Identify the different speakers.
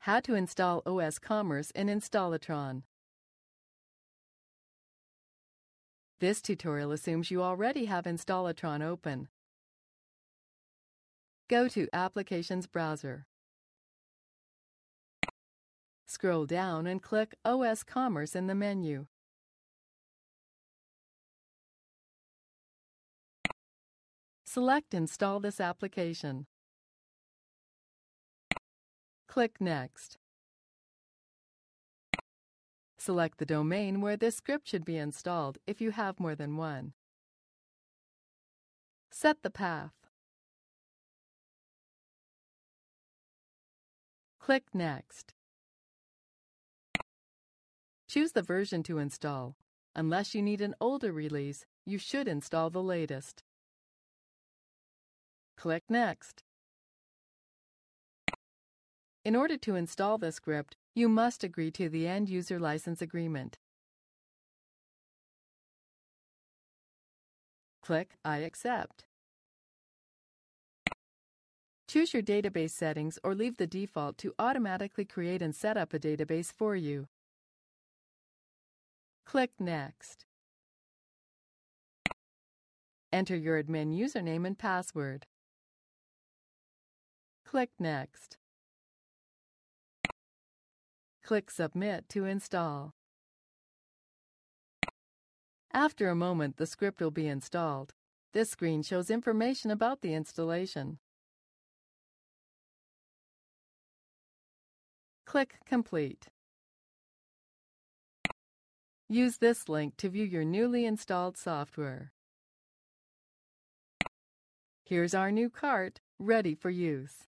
Speaker 1: How to install osCommerce in Installatron. This tutorial assumes you already have Installatron open. Go to Applications Browser. Scroll down and click osCommerce in the menu. Select Install this application. Click Next. Select the domain where this script should be installed if you have more than one. Set the path. Click Next. Choose the version to install. Unless you need an older release, you should install the latest. Click Next. In order to install the script, you must agree to the End-User License Agreement. Click I accept. Choose your database settings or leave the default to automatically create and set up a database for you. Click Next. Enter your admin username and password. Click Next. Click Submit to install. After a moment, the script will be installed. This screen shows information about the installation. Click Complete. Use this link to view your newly installed software. Here's our new cart, ready for use.